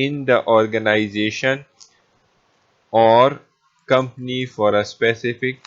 in the organization or company for a specific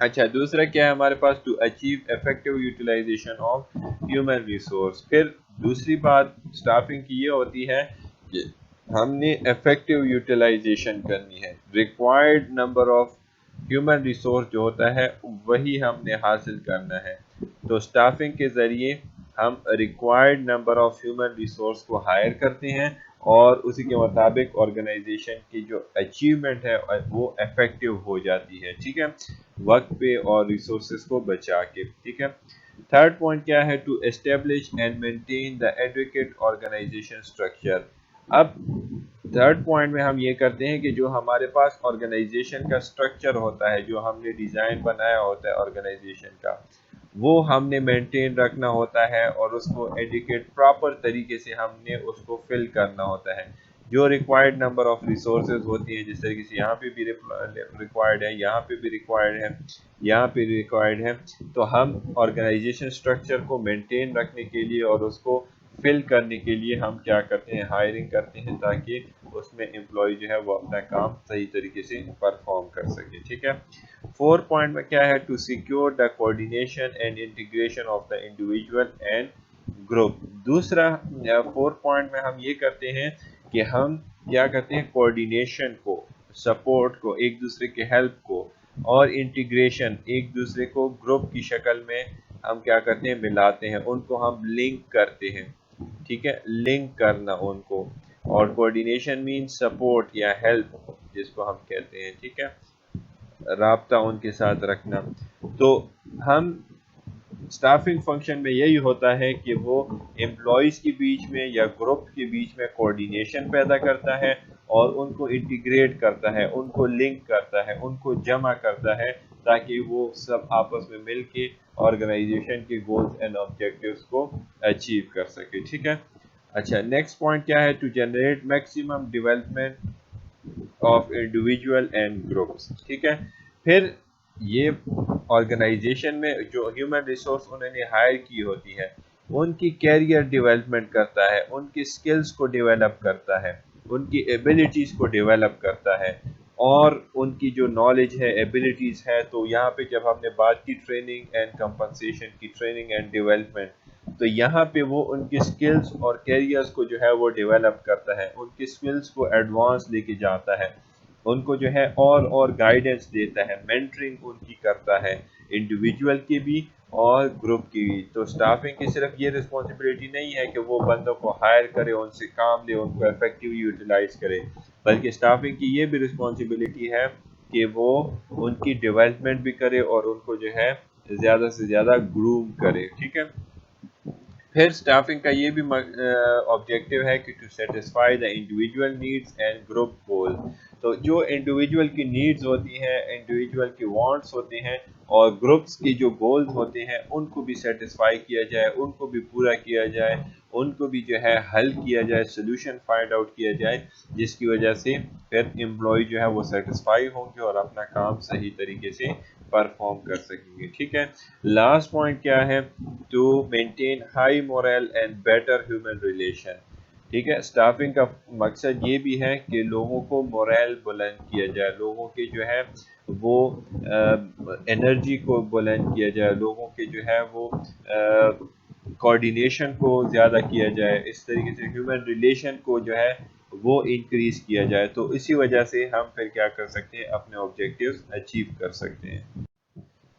اچھا دوسرا کیا ہے ہمارے پاس، to achieve effective utilization of human resource. پھر دوسری بات اسٹافنگ کی یہ ہوتی ہے کہ ہم نے افیکٹو یوٹیلائزیشن کرنی ہے. Required number of human resource جو ہوتا ہے وہی ہم نے حاصل کرنا ہے. تو اسٹافنگ کے ذریعے ہم required number of human resource کو ہائر کرتے ہیں اور اسی کے مطابق آرگنائزیشن کی جو اچیومنٹ ہے وہ افیکٹو ہو جاتی ہے. ٹھیک ہے، وقت پہ اور ریسورسز کو بچا کے. ٹھیک ہے، تھرڈ پوائنٹ کیا ہے، to establish and maintain the advocate organisation structure. اب تھرڈ پوائنٹ میں ہم یہ کرتے ہیں کہ جو ہمارے پاس آرگنائزیشن کا اسٹرکچر ہوتا ہے، جو ہم نے ڈیزائن بنایا ہوتا ہے آرگنائزیشن کا، وہ ہم نے مینٹین رکھنا ہوتا ہے اور اس کو ایڈوکیٹ پراپر طریقے سے ہم نے اس کو فل کرنا ہوتا ہے. جو ریکوائرڈ نمبر آف ریسورسز ہوتی ہیں، جس طریقے سے یہاں پہ بھی ریکوائرڈ ہے، یہاں پہ بھی ریکوائرڈ ہے، یہاں پہ ریکوائرڈ ہے، تو ہم آرگنائزیشن اسٹرکچر کو مینٹین رکھنے کے لیے اور اس کو فل کرنے کے لیے ہم کیا کرتے ہیں، ہائرنگ کرتے ہیں تاکہ اس میں امپلائی جو ہے وہ اپنا کام صحیح طریقے سے پرفارم کر سکے. ٹھیک ہے، فور پوائنٹ میں کیا ہے، to secure the coordination and integration of the individual and group. دوسرا فور پوائنٹ میں ہم یہ کرتے ہیں کہ ہم کیا کرتے ہیں، کوآرڈینیشن کو، سپورٹ کو، ایک دوسرے کے ہیلپ کو، اور انٹیگریشن، ایک دوسرے کو گروپ کی شکل میں ہم کیا کرتے ہیں، ملاتے ہیں، ان کو ہم لنک کرتے ہیں. ٹھیک ہے، لنک کرنا ان کو، اور کوآرڈینیشن مین سپورٹ یا ہیلپ جس کو ہم کہتے ہیں. ٹھیک ہے، رابطہ ان کے ساتھ رکھنا. تو ہم اسٹافنگ فنکشن میں یہی ہوتا ہے کہ وہ امپلائیز کے بیچ میں یا گروپ کے بیچ میں کوآرڈینیشن پیدا کرتا ہے اور ان کو انٹیگریٹ کرتا ہے، ان کو لنک کرتا ہے، ان کو جمع کرتا ہے تاکہ وہ سب آپس میں مل کے آرگنائزیشن کے گولز اینڈ آبجیکٹیوز کو اچیو کر سکے. ٹھیک ہے، اچھا نیکسٹ پوائنٹ کیا ہے، to generate maximum development of individual and groups. ٹھیک ہے، پھر یہ آرگنائزیشن میں جو ہیومن ریسورس انہوں نے ہائر کی ہوتی ہے ان کی کیریئر ڈیولپمنٹ کرتا ہے، ان کی سکلز کو ڈیولپ کرتا ہے، ان کی ایبلٹیز کو ڈیولپ کرتا ہے، اور ان کی جو نالج ہے، ایبلٹیز ہے. تو یہاں پہ جب ہم نے بات کی ٹریننگ اینڈ کمپنسیشن کی، ٹریننگ اینڈ ڈیولپمنٹ، تو یہاں پہ وہ ان کی سکلز اور کیریئرز کو جو ہے وہ ڈیولپ کرتا ہے، ان کی سکلز کو ایڈوانس لے کے جاتا ہے، ان کو جو ہے اور گائیڈنس دیتا ہے، مینٹرنگ ان کی کرتا ہے، انڈیویجول کی بھی اور گروپ کی بھی. تو اسٹافنگ کی صرف یہ رسپانسبلٹی نہیں ہے کہ وہ بندوں کو ہائر کرے، ان سے کام لے، ان کو افیکٹو یوٹیلائز کرے، بلکہ اسٹافنگ کی یہ بھی رسپانسبلٹی ہے کہ وہ ان کی ڈیولپمنٹ بھی کرے اور ان کو جو ہے زیادہ سے زیادہ گروم کرے. ٹھیک ہے، پھر اسٹافنگ کا یہ بھی آبجیکٹیو ہے کہ to satisfy the individual needs and group goal. تو جو انڈیویجول کی نیڈز ہوتی ہیں، انڈیویجول کی وانٹس ہوتے ہیں، اور گروپس کی جو گولز ہوتے ہیں ان کو بھی سیٹسفائی کیا جائے، ان کو بھی پورا کیا جائے، ان کو بھی جو ہے حل کیا جائے، سولوشن فائنڈ آؤٹ کیا جائے، جس کی وجہ سے پھر امپلائی جو ہے وہ سیٹسفائی ہوں گے اور اپنا کام صحیح طریقے سے پرفارم کر سکیں گے. ٹھیک ہے، لاسٹ پوائنٹ کیا ہے، to maintain high morale and better human relation. ٹھیک ہے، اسٹافنگ کا مقصد یہ بھی ہے کہ لوگوں کو مورل بلند کیا جائے، لوگوں کے جو ہے وہ انرجی کو بلند کیا جائے، لوگوں کے جو ہے وہ کوآرڈینیشن کو زیادہ کیا جائے، اس طریقے سے ہیومن ریلیشن کو جو ہے وہ انکریز کیا جائے. تو اسی وجہ سے ہم پھر کیا کر سکتے ہیں، اپنے آبجیکٹیوز اچیو کر سکتے ہیں.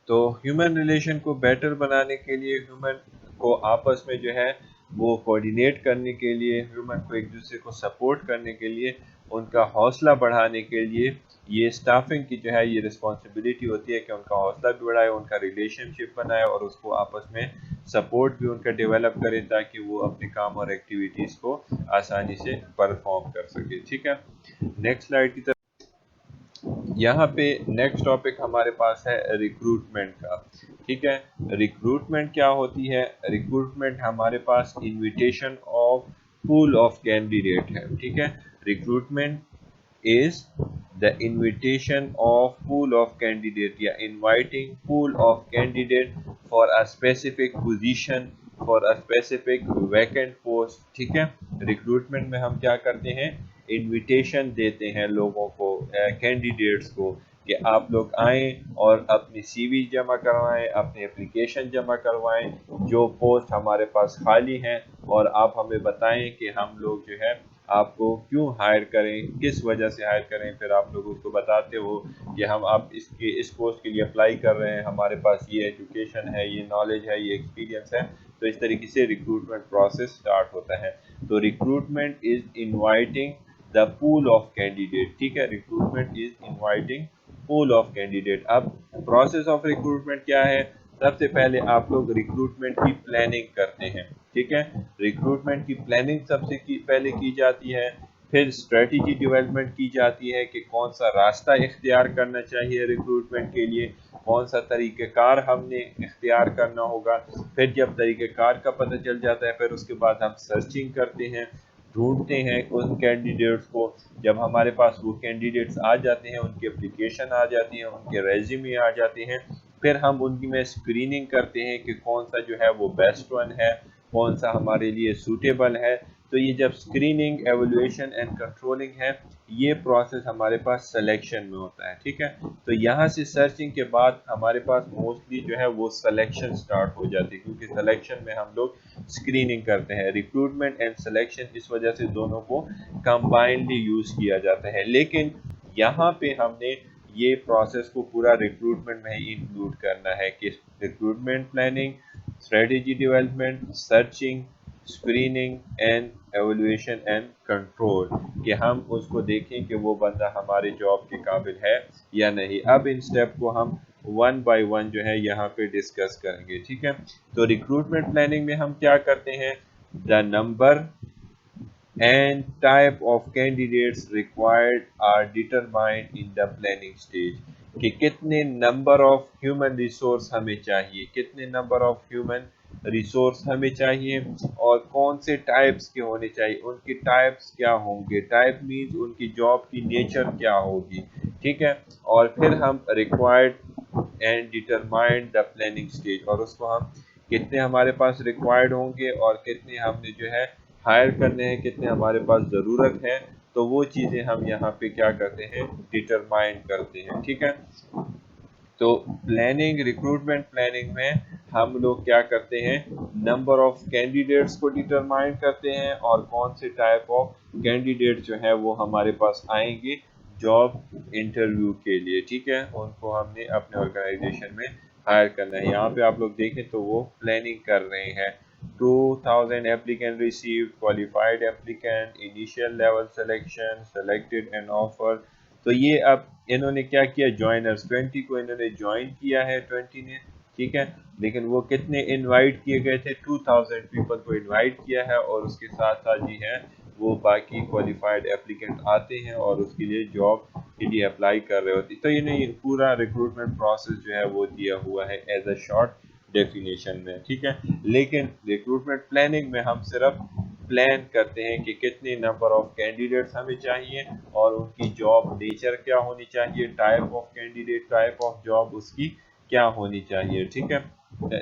تو ہیومن ریلیشن کو بیٹر بنانے کے لیے، ہیومن کو آپس میں جو ہے وہ کوآرڈینیٹ کرنے کے لیے، ہیومن کو ایک دوسرے کو سپورٹ کرنے کے لیے، ان کا حوصلہ بڑھانے کے لیے، یہ اسٹافنگ کی جو ہے یہ رسپانسبلٹی ہوتی ہے کہ ان کا حوصلہ بھی بڑھائے، ان کا ریلیشن شپ بنائے، اور اس کو آپس میں سپورٹ بھی ان کا ڈیولپ کرے تاکہ وہ اپنے کام اور ایکٹیویٹیز کو آسانی سے پرفارم کر سکے. ٹھیک ہے، نیکسٹ سلائیڈ کی طرف. یہاں پہ نیکسٹ ٹاپک ہمارے پاس ہے ریکروٹمنٹ کا. ٹھیک ہے، ریکروٹمنٹ کیا ہوتی ہے، ریکروٹمنٹ ہمارے پاس invitation of pool of candidate ہے. ٹھیک ہے، recruitment is the invitation of pool of candidate یا inviting pool of candidate for a specific position for a specific vacant post. ٹھیک ہے، ریکروٹمنٹ میں ہم کیا کرتے ہیں، انویٹیشن دیتے ہیں لوگوں کو، کینڈیڈیٹس کو کہ آپ لوگ آئیں اور اپنی سی وی جمع کروائیں، اپنی اپلیکیشن جمع کروائیں جو پوسٹ ہمارے پاس خالی ہیں، اور آپ ہمیں بتائیں کہ ہم لوگ جو ہے آپ کو کیوں ہائر کریں، کس وجہ سے ہائر کریں۔ پھر آپ لوگ اس کو بتاتے ہو کہ ہم آپ اس پوسٹ کے لیے اپلائی کر رہے ہیں، ہمارے پاس یہ ایجوکیشن ہے، یہ نالج ہے، یہ ایکسپیرینس ہے۔ تو اس طریقے سے ریکروٹمنٹ پروسیس سٹارٹ ہوتا ہے۔ تو recruitment is inviting the pool of candidate, ٹھیک ہے، recruitment is inviting pool of candidate. اب پروسیس آف ریکروٹمنٹ کیا ہے؟ سب سے پہلے آپ لوگ ریکروٹمنٹ کی پلاننگ کرتے ہیں، ٹھیک ہے، ریکروٹمنٹ کی پلاننگ سب سے پہلے کی جاتی ہے، پھر اسٹریٹجی ڈیولپمنٹ کی جاتی ہے کہ کون سا راستہ اختیار کرنا چاہیے ریکروٹمنٹ کے لیے، کون سا طریقہ کار ہم نے اختیار کرنا ہوگا۔ پھر جب طریقہ کار کا پتہ چل جاتا ہے، پھر اس کے بعد ہم سرچنگ کرتے ہیں، ڈھونڈتے ہیں ان کینڈیڈیٹس کو۔ جب ہمارے پاس وہ کینڈیڈیٹس آ جاتے ہیں، ان کی اپلیکیشن آ جاتی ہیں، ان کے ریزیومے آ جاتے ہیں، پھر ہم ان کی میں اسکریننگ کرتے ہیں کہ کون سا جو ہے وہ بیسٹ ون ہے، کون سا ہمارے لیے سوٹیبل ہے۔ تو یہ جب اسکریننگ، ایویلویشن اینڈ کنٹرولنگ ہے، یہ پروسیس ہمارے پاس سلیکشن میں ہوتا ہے، ٹھیک ہے۔ تو یہاں سے سرچنگ کے بعد ہمارے پاس موسٹلی جو ہے وہ سلیکشن سٹارٹ ہو جاتی ہے، کیونکہ سلیکشن میں ہم لوگ اسکریننگ کرتے ہیں۔ ریکروٹمنٹ اینڈ سلیکشن اس وجہ سے دونوں کو کمبائنڈلی یوز کیا جاتا ہے، لیکن یہاں پہ ہم نے یہ پروسیس کو پورا ریکروٹمنٹ میں ہی انکلوڈ کرنا ہے کہ recruitment planning, strategy development, searching, screening and evaluation and control, کہ ہم اس کو دیکھیں کہ وہ بندہ ہمارے جاب کے قابل ہے یا نہیں۔ اب ان سٹیپ کو ہم ون بائی ون جو ہے یہاں پہ ڈسکس کریں گے، ٹھیک ہے۔ تو ریکروٹمنٹ پلاننگ میں ہم کیا کرتے ہیں؟ The number and type of candidates required are determined in the planning stage، کہ کتنے نمبر آف ہیومن ریسورس ہمیں چاہیے، کتنے نمبر آف ہیومن ریسورس ہمیں چاہیے، اور کون سے ٹائپس کے ہونے چاہیے، ان کی ٹائپس کیا ہوں گے، ٹائپ مینز ان کی جاب کی نیچر کیا ہوگی، ٹھیک ہے۔ اور پھر ہم required and determined the planning stage, اور اس کو ہم کتنے ہمارے پاس ریکوائرڈ ہوں گے اور کتنے ہم نے جو ہے ہائر کرنے ہیں، کتنے ہمارے پاس ضرورت ہے، تو وہ چیزیں ہم یہاں پہ کیا کرتے ہیں؟ ڈیٹرمائن کرتے ہیں، ٹھیک ہے۔ تو پلاننگ، ریکروٹمنٹ پلاننگ میں ہم لوگ کیا کرتے ہیں؟ نمبر آف کینڈیڈیٹس کو ڈیٹرمائن کرتے ہیں، اور کون سے ٹائپ آف کینڈیڈیٹ جو ہے وہ ہمارے پاس آئیں گے جاب انٹرویو کے لیے، ٹھیک ہے، ان کو ہم نے اپنے آرگنائزیشن میں ہائر کرنا ہے۔ یہاں پہ آپ لوگ دیکھیں تو وہ پلاننگ کر رہے ہیں۔ 2000 applicant received, qualified applicant, initial level selection, selected and offered۔ تو یہ اب انہوں نے کیا کیا؟ جوائنرز 20 کو انہوں نے جوائن کیا ہے، 20 نے، ٹھیک ہے، لیکن وہ کتنے انوائٹ کیے گئے تھے؟ 2000 پیپل کو انوائٹ کیا ہے، اور اس کے ساتھ ساتھ جی ہے وہ باقی کوالیفائڈ اپلیکنٹ آتے ہیں اور اس کے لیے جاب کے لیے اپلائی کر رہے ہوتے ہیں۔ تو یہ پورا ریکروٹمنٹ پروسیس جو ہے وہ دیا ہوا ہے ایز اے شارٹ ڈیفینیشن میں، ٹھیک ہے۔ لیکن ریکروٹمنٹ پلاننگ میں ہم صرف پلان کرتے ہیں کہ کتنے نمبر آف کینڈیڈیٹس ہمیں چاہیے، اور ان کی جاب نیچر کیا ہونی چاہیے، type of candidate, type of job اس کی کیا ہونی چاہیے، ٹھیک ہے۔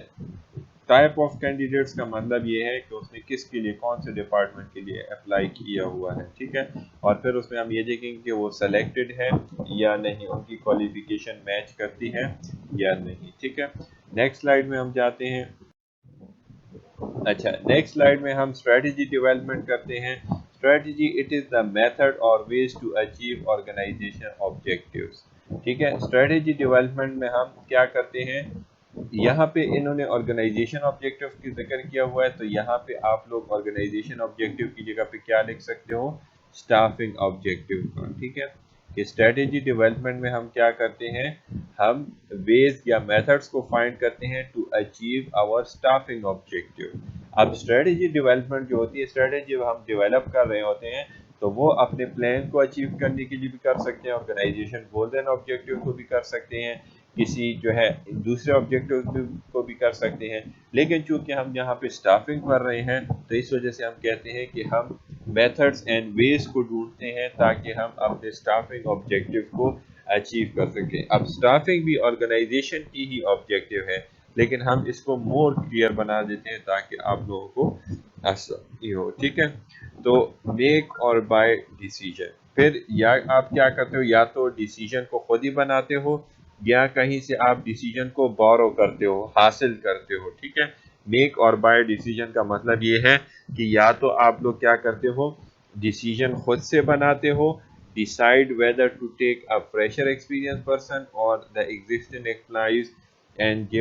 ٹائپ آف کینڈیڈیٹس کا مطلب یہ ہے کہ اس نے کس کے لیے، کون سے ڈپارٹمنٹ کے لیے اپلائی کیا ہوا ہے، ٹھیک ہے۔ اور پھر اس میں ہم یہ دیکھیں گے کہ وہ سلیکٹڈ ہے یا نہیں، ان کی کوالیفیکیشن میچ کرتی ہے یا نہیں، ٹھیک ہے۔ نیکسٹ سلائیڈ میں ہم جاتے ہیں۔ اچھا، نیکسٹ سلائیڈ میں ہم اسٹریٹجی ڈیولپمنٹ کرتے ہیں۔ Strategy it is the method اور ways to achieve organization objectives, ٹھیک ہے۔ اسٹریٹجی ڈیولپمنٹ میں ہم کیا کرتے ہیں؟ یہاں پہ انہوں نے آرگنائزیشن آبجیکٹیو کی ذکر کیا ہوا ہے، تو یہاں پہ آپ لوگ آرگنائزیشن آبجیکٹیو کی جگہ پہ کیا لکھ سکتے ہو؟ اسٹافنگ آبجیکٹیو کا، ٹھیک ہے۔ کہ اسٹریٹجی ڈیولپمنٹ میں ہم کیا کرتے ہیں؟ ہم ویز یا میتھڈس کو فائنڈ کرتے ہیں to achieve our staffing objective. اب اسٹریٹجی ڈیولپمنٹ جو ہوتی ہے، اسٹریٹجی ہم ڈیولپ کر رہے ہوتے ہیں، تو وہ اپنے پلان کو اچیو کرنے کے لیے بھی کر سکتے ہیں، آرگنائزیشن گولز اینڈ آبجیکٹیو کو بھی کر سکتے ہیں، کسی جو ہے دوسرے آبجیکٹیو کو بھی کر سکتے ہیں، لیکن چونکہ ہم یہاں پہ اسٹافنگ کر رہے ہیں تو اس وجہ سے ہم کہتے ہیں کہ ہم میتھڈس اینڈ ویز کو ڈھونڈتے ہیں تاکہ ہم اپنے اسٹافنگ آبجیکٹیو کو اچیو کر سکیں۔ اب اسٹافنگ بھی آرگنائزیشن کی ہی آبجیکٹیو ہے، لیکن ہم اس کو مور کلیئر بنا دیتے ہیں تاکہ آپ لوگوں کو آسانی ہو، ٹھیک ہے۔ تو میک اور بائی ڈیسیجن، پھر یا آپ کیا کرتے ہو، یا تو ڈیسیجن کو خود ہی بناتے ہو یا کہیں سے آپ ڈیسیجن کو بورو کرتے ہو، حاصل کرتے ہو، ٹھیک ہے۔ میک اور بائی ڈیسیجن کا مطلب یہ ہے کہ یا تو آپ لوگ کیا کرتے ہو، ڈیسیجن خود سے بناتے ہو، decide whether to take a fresher experienced person or the existing employees and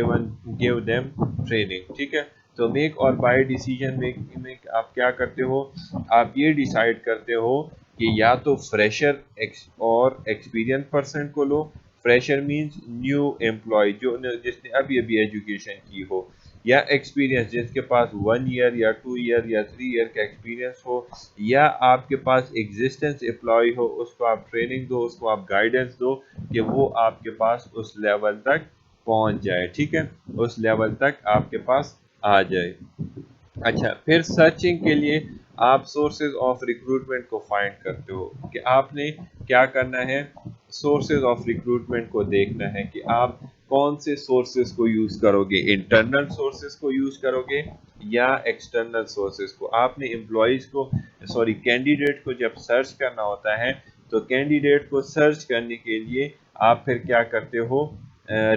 give them training، ٹھیک ہے۔ تو میک اور بائی ڈیسیجن میں آپ کیا کرتے ہو، آپ یہ ڈیسائیڈ کرتے ہو کہ یا تو فریشر اور ایکسپیرینس پرسن کو لو۔ فریشر مینز نیو امپلائی، جس نے ابھی ایجوکیشن کی ہو، یا ایکسپیرینس جس کے پاس 1 ایئر یا 2 ایئر یا 3 ایئر کا ایکسپیرینس ہو، یا آپ کے پاس ایگزسٹنس امپلائی ہو، اس کو آپ ٹریننگ دو، اس کو آپ گائیڈنس دو کہ وہ آپ کے پاس اس لیول تک پہنچ جائے، ٹھیک ہے، اس لیول تک آپ کے پاس آ جائے۔ اچھا، پھر سرچنگ کے لیے آپ سورسز آف ریکروٹمنٹ کو فائنڈ کرتے ہو کہ آپ نے کیا کرنا ہے، سورسز آف ریکروٹمنٹ کو دیکھنا ہے کہ آپ کون سے سورسز کو یوز کرو گے، انٹرنل سورسز کو یوز کرو گے یا ایکسٹرنل سورسز کو۔ آپ نے امپلائیز کو کینڈیڈیٹ کو جب سرچ کرنا ہوتا ہے تو کینڈیڈیٹ کو سرچ کرنے کے لیے آپ پھر کیا کرتے ہو،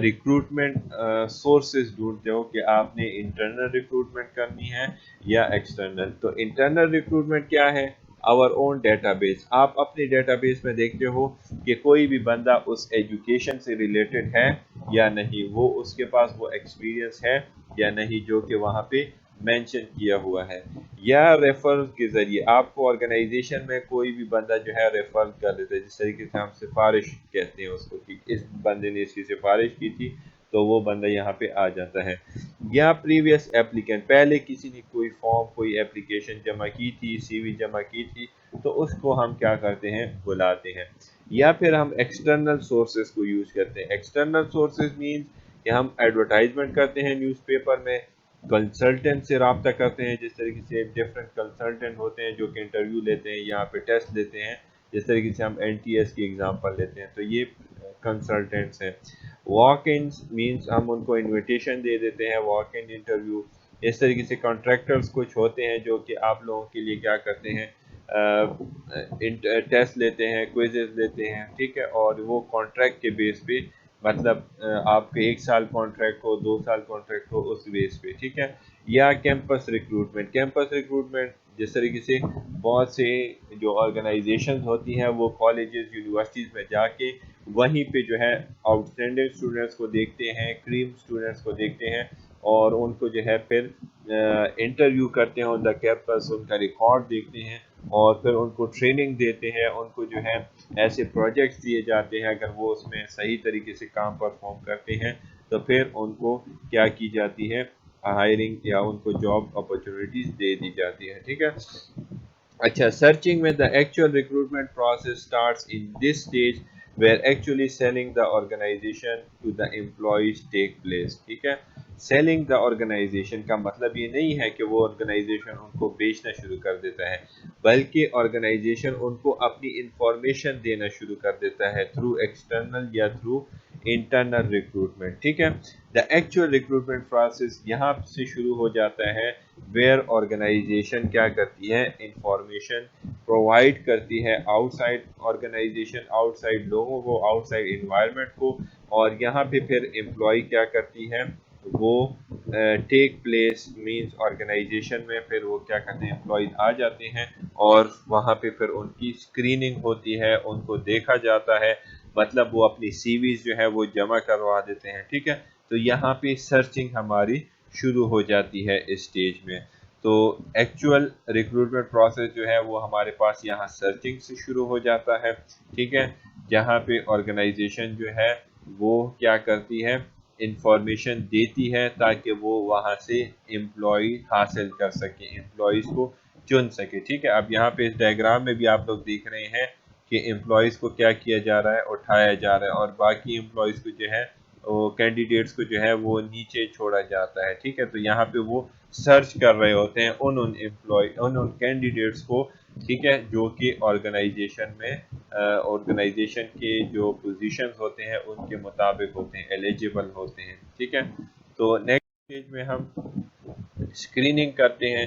ریکروٹمنٹ سورسز ڈھونڈتے ہو کہ آپ نے انٹرنل ریکروٹمنٹ کرنی ہے یا ایکسٹرنل۔ تو انٹرنل ریکروٹمنٹ کیا ہے، آور اون ڈیٹا بیس، آپ اپنے ڈیٹا بیس میں دیکھتے ہو کہ کوئی بھی بندہ اس ایجوکیشن سے ریلیٹڈ ہے یا نہیں، وہ اس کے پاس وہ ایکسپیرینس ہے یا نہیں جو کہ وہاں پہ مینشن کیا ہوا ہے، یا ریفرل کے ذریعے آپ کو آرگنائزیشن میں کوئی بھی بندہ جو ہے ریفر کر دیتا ہے، جس طریقے سے ہم سفارش کہتے ہیں اس کو کہ اس بندے نے اس کی سفارش کی تھی تو وہ بندہ یہاں پہ آ جاتا ہے، یا پریویس ایپلیکینٹ، پہلے کسی نے کوئی فارم کوئی ایپلیکیشن جمع کی تھی، سی وی جمع کی تھی تو اس کو ہم کیا کرتے ہیں، بلاتے ہیں۔ یا پھر ہم ایکسٹرنل سورسز کو یوز کرتے ہیں۔ ایکسٹرنل سورسز مینز کہ ہم ایڈورٹائزمنٹ کرتے ہیں نیوز پیپر میں، کنسلٹنٹ سے رابطہ کرتے ہیں، جس طریقے سے ڈفرینٹ کنسلٹنٹ ہوتے ہیں جو کہ انٹرویو لیتے ہیں، یہاں پہ ٹیسٹ لیتے ہیں، جس طریقے سے ہم NTS کی ایگزامپل لیتے ہیں، تو یہ کنسلٹنٹس ہیں۔ واک انز مینس ہم ان کو انویٹیشن دے دیتے ہیں، واک ان انٹرویو۔ اس طریقے سے کانٹریکٹرز کچھ ہوتے ہیں جو کہ آپ لوگوں کے لیے کیا کرتے ہیں، ٹیسٹ لیتے ہیں، کوئزز لیتے ہیں، ٹھیک ہے، اور وہ کانٹریکٹ کے بیس پہ، مطلب آپ کے 1 سال کانٹریکٹ ہو، 2 سال کانٹریکٹ ہو، اس بیس پہ، ٹھیک ہے۔ یا کیمپس ریکروٹمنٹ، کیمپس ریکروٹمنٹ جس طریقے سے بہت سے جو آرگنائزیشنز ہوتی ہیں وہ کالجز یونیورسٹیز میں جا کے وہیں پہ جو ہے آؤٹ اسٹینڈنگ اسٹوڈنٹس کو دیکھتے ہیں، کریم اسٹوڈنٹس کو دیکھتے ہیں اور ان کو جو ہے پھر انٹرویو کرتے ہیں آن دا کیمپس، ان کا ریکارڈ دیکھتے ہیں اور پھر ان کو ٹریننگ دیتے ہیں، ان کو جو ہے ایسے پروجیکٹس دیے جاتے ہیں، اگر وہ اس میں صحیح طریقے سے کام پرفارم کرتے ہیں تو پھر ان کو کیا کی جاتی ہے، ہائرنگ یا ان کو جاب اپرچونیٹیز دے دی جاتی ہے، ٹھیک ہے۔ اچھا، سرچنگ میں the actual recruitment process starts in this stage where actually selling the organization to the employees take place، ٹھیک ہے۔ سیلنگ دا آرگنائزیشن کا مطلب یہ نہیں ہے کہ وہ آرگنائزیشن ان کو بیچنا شروع کر دیتا ہے، بلکہ آرگنائزیشن ان کو اپنی انفارمیشن دینا شروع کر دیتا ہے تھرو ایکسٹرنل یا تھرو انٹرنل ریکروٹمنٹ، ٹھیک ہے۔ دا ایکچوئل ریکروٹمنٹ پروسیس یہاں سے شروع ہو جاتا ہے ویئر آرگنائزیشن کیا کرتی ہے، انفارمیشن پرووائڈ کرتی ہے outside organisation, outside لوگوں کو، آؤٹ سائڈ انوائرمنٹ کو، اور یہاں پہ پھر امپلائی کیا کرتی ہے، وہ ٹیک پلیس مینس آرگنائزیشن میں پھر وہ کیا کرتے ہیں، امپلائیز آ جاتے ہیں اور وہاں پہ پھر ان کی اسکریننگ ہوتی ہے، ان کو دیکھا جاتا ہے، مطلب وہ اپنی سی ویز جو ہے وہ جمع کروا دیتے ہیں، ٹھیک ہے۔ تو یہاں پہ سرچنگ ہماری شروع ہو جاتی ہے اس سٹیج میں۔ تو ایکچوئل ریکروٹمنٹ پروسیس جو ہے وہ ہمارے پاس یہاں سرچنگ سے شروع ہو جاتا ہے، ٹھیک ہے، جہاں پہ آرگنائزیشن جو ہے وہ کیا کرتی ہے، انفارمیشن دیتی ہے تاکہ وہ وہاں سے امپلائی حاصل کر سکے، امپلائیز کو چن سکے، ٹھیک ہے۔ اب یہاں پہ اس ڈائیگرام میں بھی آپ لوگ دیکھ رہے ہیں کہ امپلائیز کو کیا کیا جا رہا ہے، اٹھایا جا رہا ہے، اور باقی امپلائیز کو جو ہے وہ کینڈیڈیٹس کو جو ہے وہ نیچے چھوڑا جاتا ہے، ٹھیک ہے۔ تو یہاں پہ وہ سرچ کر رہے ہوتے ہیں ان کینڈیڈیٹس کو، ٹھیک ہے، جو کہ آرگنائزیشن میں آرگنائزیشن کے جو پوزیشنز ہوتے ہیں ان کے مطابق ہوتے ہیں، ایلیجیبل ہوتے ہیں، ٹھیک ہے۔ تو نیکسٹ اسٹیج میں ہم اسکریننگ کرتے ہیں،